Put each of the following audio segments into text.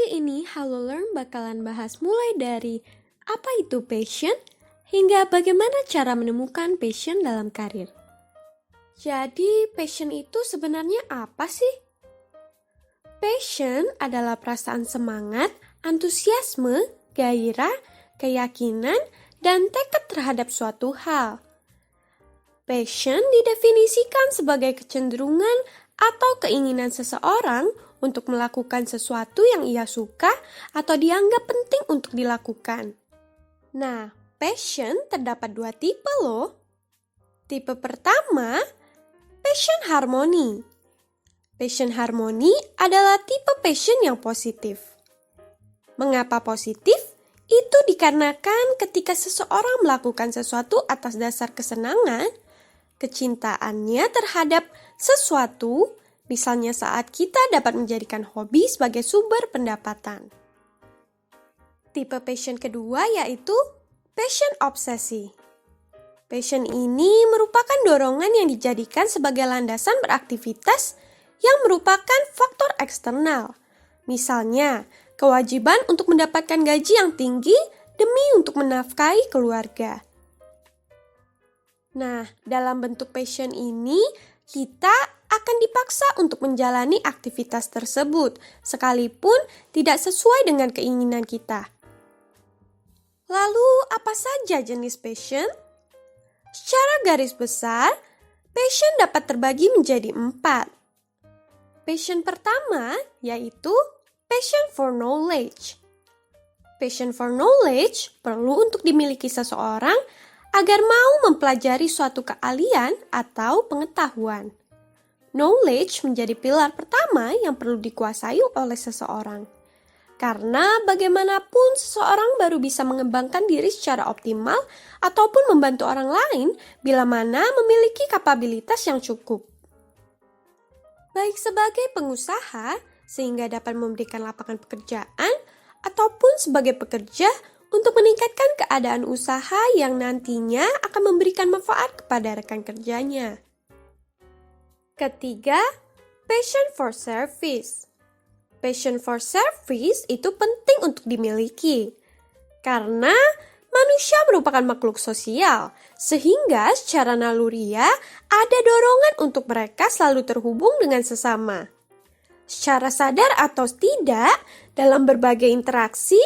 Kali ini Halo Learn bakalan bahas mulai dari apa itu passion hingga bagaimana cara menemukan passion dalam karir. Jadi passion itu sebenarnya apa sih? Passion adalah perasaan semangat, antusiasme, gairah, keyakinan, dan tekad terhadap suatu hal. Passion didefinisikan sebagai kecenderungan atau keinginan seseorang untuk melakukan sesuatu yang ia suka atau dianggap penting untuk dilakukan. Nah, passion terdapat dua tipe loh. Tipe pertama, passion harmoni. Passion harmoni adalah tipe passion yang positif. Mengapa positif? Itu dikarenakan ketika seseorang melakukan sesuatu atas dasar kesenangan, kecintaannya terhadap sesuatu, misalnya saat kita dapat menjadikan hobi sebagai sumber pendapatan. Tipe passion kedua yaitu passion obsesi. Passion ini merupakan dorongan yang dijadikan sebagai landasan beraktivitas yang merupakan faktor eksternal. Misalnya, kewajiban untuk mendapatkan gaji yang tinggi demi untuk menafkahi keluarga. Nah, dalam bentuk passion ini, kita akan dipaksa untuk menjalani aktivitas tersebut, sekalipun tidak sesuai dengan keinginan kita. Lalu, apa saja jenis passion? Secara garis besar, passion dapat terbagi menjadi 4. Passion pertama yaitu passion for knowledge. Passion for knowledge perlu untuk dimiliki seseorang agar mau mempelajari suatu keahlian atau pengetahuan. Knowledge menjadi pilar pertama yang perlu dikuasai oleh seseorang. Karena bagaimanapun seseorang baru bisa mengembangkan diri secara optimal ataupun membantu orang lain bila mana memiliki kapabilitas yang cukup. Baik sebagai pengusaha sehingga dapat memberikan lapangan pekerjaan ataupun sebagai pekerja untuk meningkatkan keadaan usaha yang nantinya akan memberikan manfaat kepada rekan kerjanya. Ketiga, passion for service. Passion for service itu penting untuk dimiliki. Karena manusia merupakan makhluk sosial, sehingga secara naluriah ada dorongan untuk mereka selalu terhubung dengan sesama. Secara sadar atau tidak, dalam berbagai interaksi,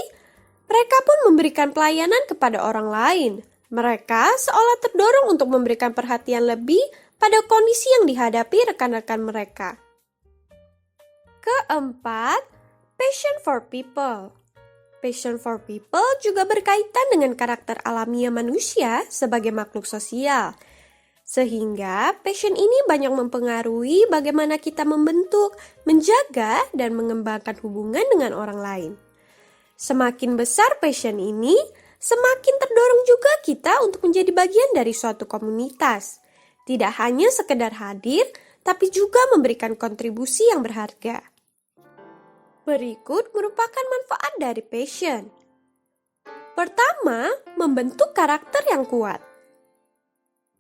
mereka pun memberikan pelayanan kepada orang lain. Mereka seolah terdorong untuk memberikan perhatian lebih pada kondisi yang dihadapi rekan-rekan mereka. Keempat, passion for people. Passion for people juga berkaitan dengan karakter alamiah manusia sebagai makhluk sosial. Sehingga passion ini banyak mempengaruhi bagaimana kita membentuk, menjaga, dan mengembangkan hubungan dengan orang lain. Semakin besar passion ini, semakin terdorong juga kita untuk menjadi bagian dari suatu komunitas. Tidak hanya sekedar hadir, tapi juga memberikan kontribusi yang berharga. Berikut merupakan manfaat dari passion. Pertama, membentuk karakter yang kuat.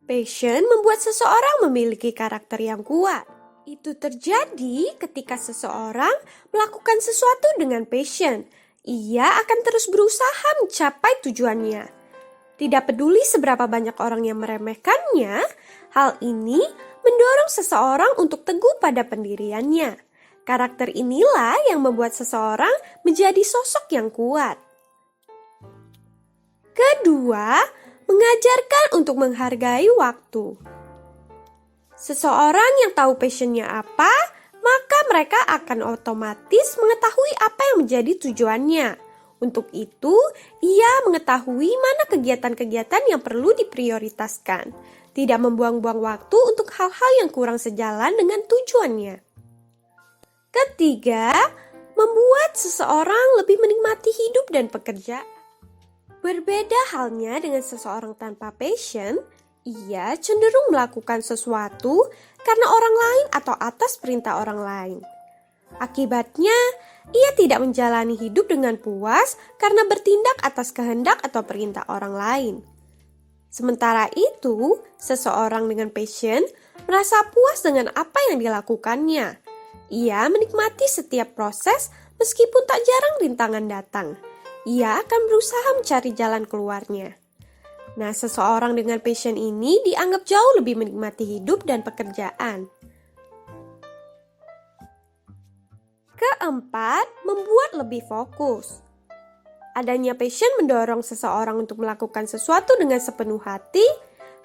Passion membuat seseorang memiliki karakter yang kuat. Itu terjadi ketika seseorang melakukan sesuatu dengan passion. Ia akan terus berusaha mencapai tujuannya. Tidak peduli seberapa banyak orang yang meremehkannya, hal ini mendorong seseorang untuk teguh pada pendiriannya. Karakter inilah yang membuat seseorang menjadi sosok yang kuat. Kedua, mengajarkan untuk menghargai waktu. Seseorang yang tahu passionnya apa, maka mereka akan otomatis mengetahui apa yang menjadi tujuannya. Untuk itu, ia mengetahui mana kegiatan-kegiatan yang perlu diprioritaskan. Tidak membuang-buang waktu untuk hal-hal yang kurang sejalan dengan tujuannya. Ketiga, membuat seseorang lebih menikmati hidup dan pekerjaan. Berbeda halnya dengan seseorang tanpa passion, ia cenderung melakukan sesuatu karena orang lain atau atas perintah orang lain. Akibatnya, ia tidak menjalani hidup dengan puas karena bertindak atas kehendak atau perintah orang lain. Sementara itu, seseorang dengan passion merasa puas dengan apa yang dilakukannya. Ia menikmati setiap proses Meskipun tak jarang rintangan datang, ia akan berusaha mencari jalan keluarnya. Nah, seseorang dengan passion ini dianggap jauh lebih menikmati hidup dan pekerjaan. Keempat, membuat lebih fokus. Adanya passion mendorong seseorang untuk melakukan sesuatu dengan sepenuh hati.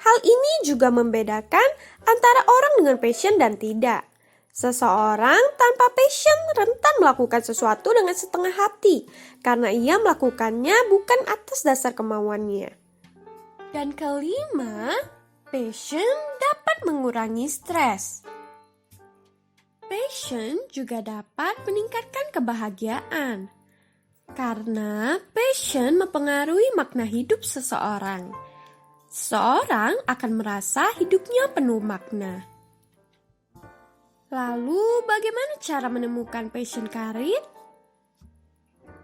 Hal ini juga membedakan antara orang dengan passion dan tidak. Seseorang tanpa passion rentan melakukan sesuatu dengan setengah hati karena ia melakukannya bukan atas dasar kemauannya. Dan kelima, passion dapat mengurangi stres. Passion juga dapat meningkatkan kebahagiaan. Karena passion mempengaruhi makna hidup seseorang. Seseorang akan merasa hidupnya penuh makna. Lalu, bagaimana cara menemukan passion karir?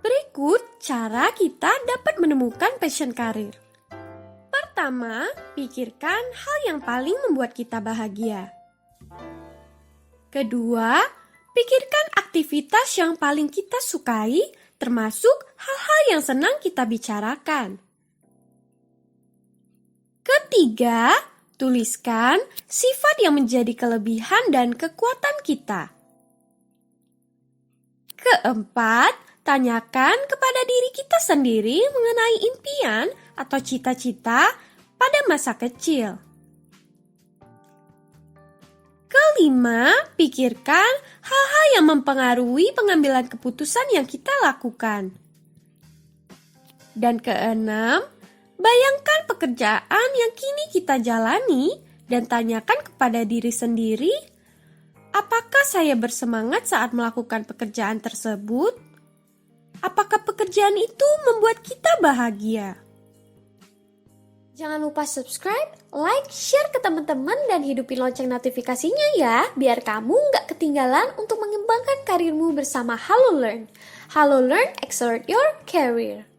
Berikut cara kita dapat menemukan passion karir. Pertama, pikirkan hal yang paling membuat kita bahagia. Kedua, pikirkan aktivitas yang paling kita sukai, termasuk hal-hal yang senang kita bicarakan. Ketiga, tuliskan sifat yang menjadi kelebihan dan kekuatan kita. Keempat, tanyakan kepada diri kita sendiri mengenai impian atau cita-cita pada masa kecil. Kelima, pikirkan hal-hal yang mempengaruhi pengambilan keputusan yang kita lakukan. Dan keenam, bayangkan pekerjaan yang kini kita jalani dan tanyakan kepada diri sendiri, apakah saya bersemangat saat melakukan pekerjaan tersebut? Apakah pekerjaan itu membuat kita bahagia? Jangan lupa subscribe, like, share ke teman-teman dan hidupin lonceng notifikasinya ya, biar kamu nggak ketinggalan untuk mengembangkan karirmu bersama Halo Learn. Halo Learn, accelerate your career.